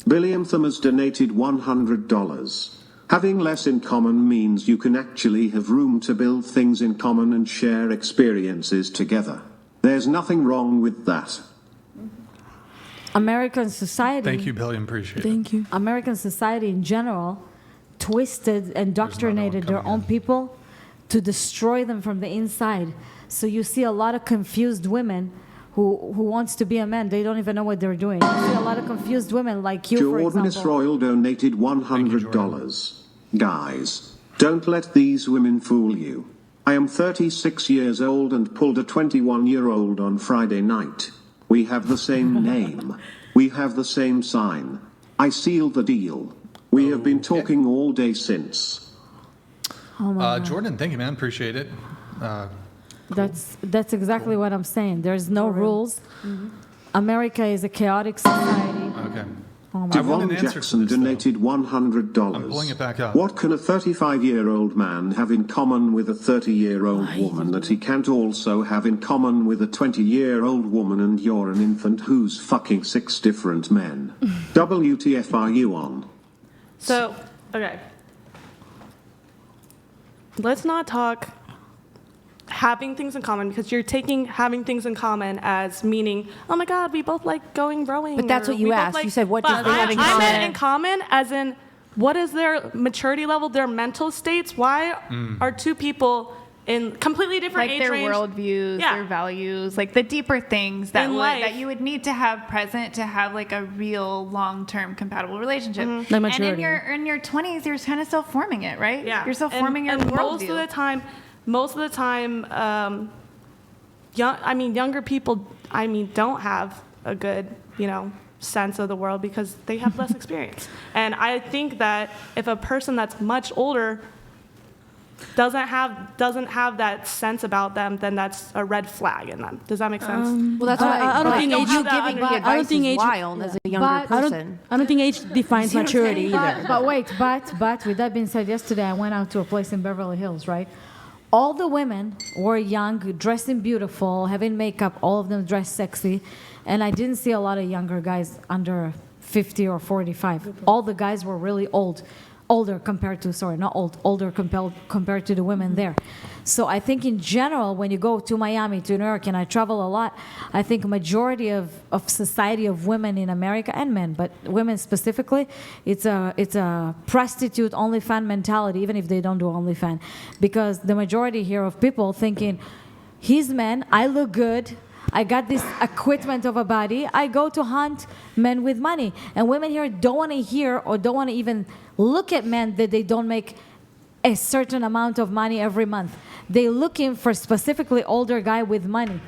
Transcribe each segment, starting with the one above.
Billiamtham has donated $100. Having less in common means you can actually have room to build things in common and share experiences together. There's nothing wrong with that. American society. Thank you, Billiam. Appreciate it. Thank you. American society in general twisted, indoctrinated their own people to destroy them from the inside. So you see a lot of confused women who wants to be a man. They don't even know what they're doing. You see a lot of confused women like you, for Jordan example. Royal donated $100. Guys, don't let these women fool you. I am 36 years old and pulled a 21-year-old on Friday night. We have the same name. We have the same sign. I sealed the deal. We have been talking all day since. Oh my God. Jordan, thank you, man. Appreciate it. That's exactly what I'm saying. There's no rules. Mm-hmm. America is a chaotic society. Okay. Oh my Devon an answer Jackson for this, donated $100. I'm pulling it back up. What can a 35-year-old man have in common with a 30-year-old woman that he can't also have in common with a 20-year-old woman, and you're an infant who's fucking 6 different men? WTF are you on? So, okay. Let's not talk having things in common, because you're taking having things in common as meaning, oh my God, we both like going rowing. But that's what you asked. You said, what does they have in common? I meant in common as in, what is their maturity level, their mental states? Why are two people in completely different like age their range? worldviews, their values, like the deeper things that you would need to have present to have like a real long-term compatible relationship. The And maturity. in your 20s, you're kind of still forming it, right? Yeah. You're still forming your worldview. Most of the time, younger people, don't have a good, sense of the world because they have less experience. And I think that if a person that's much older doesn't have that sense about them, then that's a red flag in them. Does that make sense? Well, that's why I don't think you age- giving but the I advice don't think is age- wild as a younger person. I don't think age defines maturity either. But But with that being said, yesterday I went out to a place in Beverly Hills, right? All the women were young, dressing beautiful, having makeup, all of them dressed sexy. And I didn't see a lot of younger guys under 50 or 45. All the guys were really older compared to the women there. So I think in general, when you go to Miami, to New York, and I travel a lot, I think majority of society of women in America, and men, but women specifically, it's a prostitute OnlyFans mentality, even if they don't do OnlyFans. Because the majority here of people thinking, he's man, I look good, I got this equipment of a body, I go to hunt men with money. And women here don't want to hear or don't want to even look at men that they don't make a certain amount of money every month. They're looking for specifically older guy with money.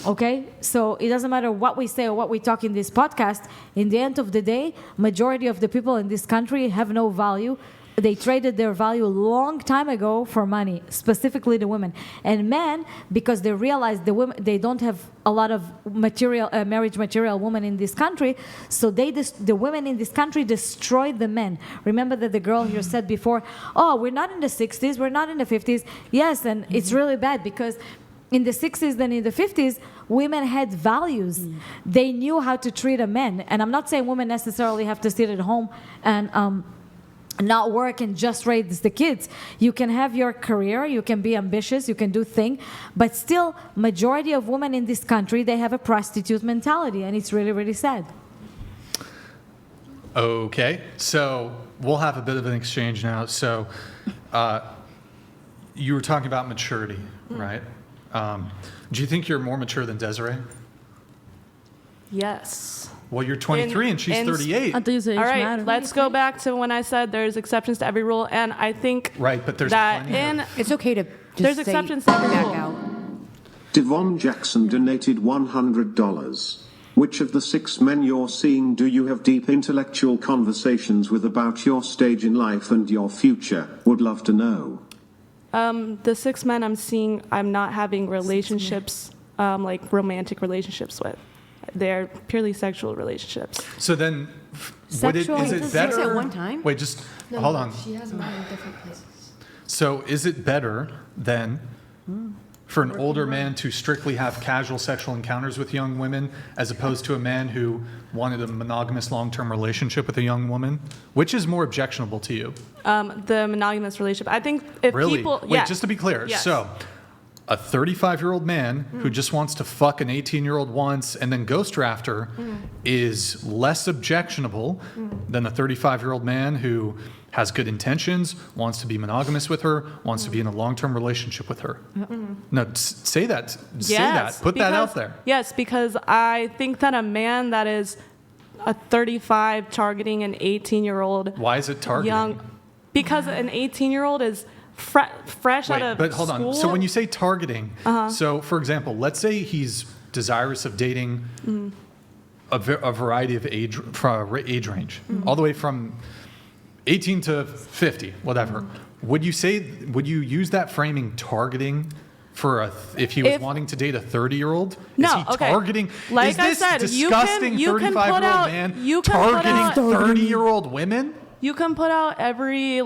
Okay? So it doesn't matter what we say or what we talk in this podcast. In the end of the day, majority of the people in this country have no value. They traded their value a long time ago for money, specifically the women. And men, because they realize the women, they don't have a lot of material, marriage material women in this country, so the women in this country destroy the men. Remember that the girl here said before, oh, we're not in the 60s, we're not in the 50s. Yes, and it's really bad because in the 60s and in the 50s, women had values. They knew how to treat a man. And I'm not saying women necessarily have to sit at home and not work and just raise the kids. You can have your career, you can be ambitious, you can do things, but still, majority of women in this country, they have a prostitute mentality, and it's really, really sad. Okay, so we'll have a bit of an exchange now. So you were talking about maturity, right? Do you think you're more mature than Desiree? Yes. Well, you're 23 and she's 38. All right, let's go back to when I said there's exceptions to every rule, and I think but there's that it's okay to just there's say exceptions to every back rule. out. Devon Jackson donated $100. Which of the 6 men you're seeing do you have deep intellectual conversations with about your stage in life and your future? Would love to know. The 6 men I'm seeing, I'm not having relationships, like romantic relationships with. They're purely sexual relationships. So then, is it better? 6 at one time? Wait, just hold on. She has them all in different places. So is it better than for an older man to strictly have casual sexual encounters with young women as opposed to a man who wanted a monogamous long-term relationship with a young woman? Which is more objectionable to you? The monogamous relationship. I think if Really? people... Wait, yes. just to be clear. Yes. So, a 35-year-old man who just wants to fuck an 18-year-old once and then ghost her after is less objectionable than a 35-year-old man who has good intentions, wants to be monogamous with her, wants to be in a long-term relationship with her. No, say that. Say that. Put that out there. Yes, because I think that a man that is a 35 targeting an 18-year-old Why is it targeting? because an 18-year-old is fresh out of but hold school. on. So when you say targeting, so for example, let's say he's desirous of dating a variety of age range, all the way from 18 to 50, whatever. Would you use that framing targeting for if he was wanting to date a 30-year-old? No, is he okay. targeting? Like is this I said, disgusting you can put 35-year-old out- man you can put targeting out- 30-year-old women? You can put out every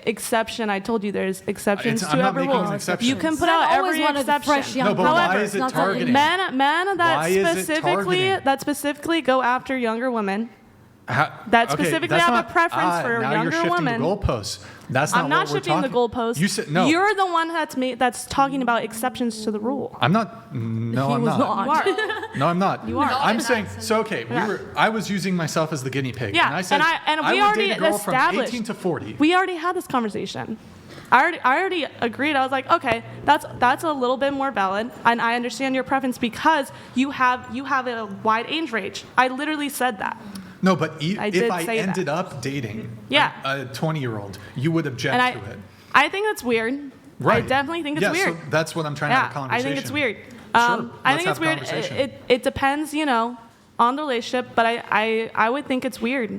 exception. I told you there's exceptions I'm to not every making rule. an exception. You can put Men out always every wanted exception. fresh young No, but women. why However, is it Not targeting? men that Why is it targeting? specifically go after younger women. That Okay, specifically that's have not- a preference for now younger you're shifting women. the goalposts. That's not I'm not what we're shifting the talking- goalposts. You said no. You're the one that's talking about exceptions to the rule. I'm not. No, He I'm was not. You are. No, I'm not. You are. I'm saying so. Okay, Yeah. I was using myself as the guinea pig. Yeah, and I said and we I would already date a girl from established. 18 to 40. We already had this conversation. I already agreed. I was like, okay, that's a little bit more valid, and I understand your preference because you have a wide age range. I literally said that. No, but I if did I say that. ended up dating Yeah. a 20-year-old, you would object And to it. I think that's weird. Right. I definitely think it's yeah, weird. So that's what I'm trying to have a Yeah, conversation. I think it's weird. Sure, I let's think it's have a weird. conversation. It depends, on the relationship, but I would think it's weird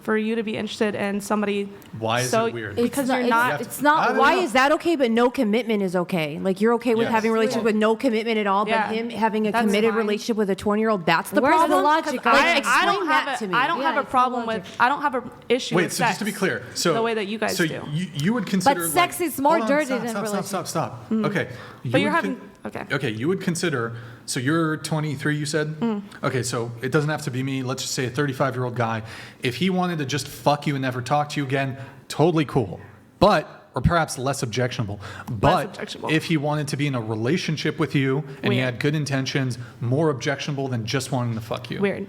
for you to be interested in somebody. Why is so, it weird? Because It's you're not- not. It's not. I don't Why know. is that okay, but no commitment is okay? Like you're okay with Yes. having a relationship with no commitment at all, Yeah. but him having a That's committed fine. relationship with a 20-year-old, that's the Where's the problem? logic? 'Cause, like, I explain don't that have to me. I don't Yeah, have a it's the problem with. logic. I don't have an issue Wait, with so sex. just to be clear, so the way that you guys so do. you would consider sex like, is more hold on, dirty stop, than stop, relationship. stop. Okay, But you're would having. Okay. Okay, you would consider, so you're 23, you said? Okay, so it doesn't have to be me. Let's just say a 35-year-old guy. If he wanted to just fuck you and never talk to you again, totally cool. Or perhaps less objectionable. But objectionable. if he wanted to be in a relationship with you and he Weird. had good intentions, more objectionable than just wanting to fuck you. Weird.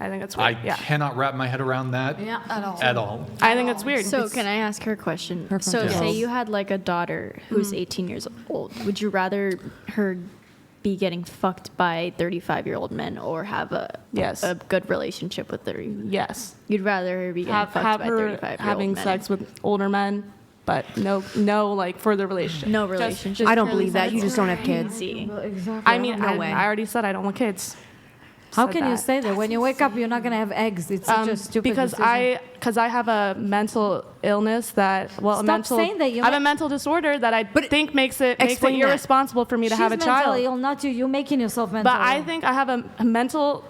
I think it's I weird. Yeah. cannot wrap my head around that Yeah, at all. at all. I think it's weird. So can I ask her a question? So Yes. say you had like a daughter who's 18 years old. Would you rather her be getting fucked by 35-year-old men or have Yes. a good relationship with 30? Yes. You'd rather her be getting Have fucked by her 35-year-old having men. sex with older men, but no further relationship. No relationship. I don't believe that. You just don't have kids. See. Exactly. I mean, No way. I already said I don't want kids. How Said can you that. say that? When you wake up, you're not gonna have eggs. It's such a stupid because decision. I have a mental illness that a Stop mental saying that. You I have a make- mental disorder that I think makes it explain that. irresponsible for me to She's have a mentally child. ill, not you. You're making yourself mental. But I ill. think I have a mental.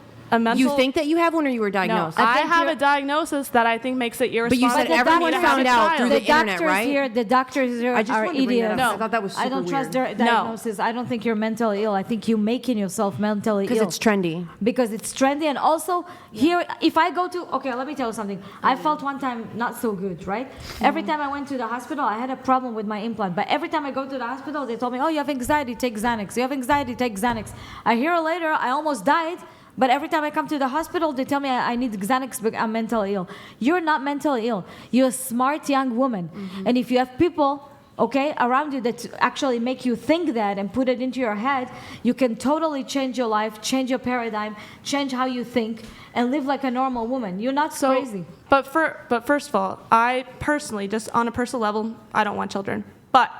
You think that you have one or you were no, diagnosed? I think have you're- a diagnosis that I think makes it you irresponsible. said for me everyone to have found a out child. through the the internet, doctors right? here, the doctors here I just are wanted to bring that idiots. up. No. I thought that was I super don't trust weird. their diagnosis. I don't think you're mentally ill. I think you're making yourself mentally ill. Because it's trendy. Because it's trendy, and also here, if I go to, okay, let me tell you something. I felt one time not so good, right? Every time I went to the hospital, I had a problem with my implant. But every time I go to the hospital, they told me, oh, you have anxiety, take Xanax. You have anxiety, take Xanax. A year later, I almost died. But every time I come to the hospital, they tell me I need Xanax because I'm mentally ill. You're not mentally ill. You're a smart young woman. And if you have people, okay, around you that actually make you think that and put it into your head, you can totally change your life, change your paradigm, change how you think, and live like a normal woman. You're not crazy. But first of all, I personally, just on a personal level, I don't want children. But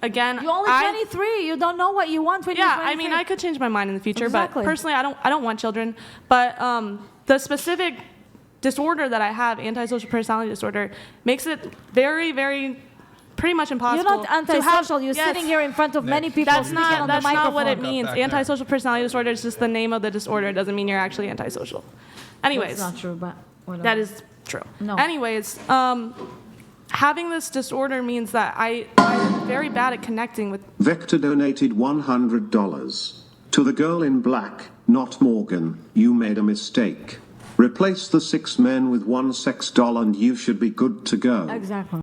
again, You're only 23. You don't know what you want when you're 23. I mean, I could change my mind in the future, Exactly. but personally, I don't want children. But the specific disorder that I have, antisocial personality disorder, makes it very, very, pretty much impossible. You're not antisocial. You're yes. sitting here in front of many people That's speaking on not the microphone. what it means. Back there. Antisocial personality disorder is just the name of the disorder. It doesn't mean you're actually antisocial. Anyways, That's not true, but whatever. that is true. No. Anyways, having this disorder means that I'm very bad at connecting with. Vector donated $100. To the girl in black, not Morgan, you made a mistake. Replace the 6 men with 1 sex doll and you should be good to go. Exactly.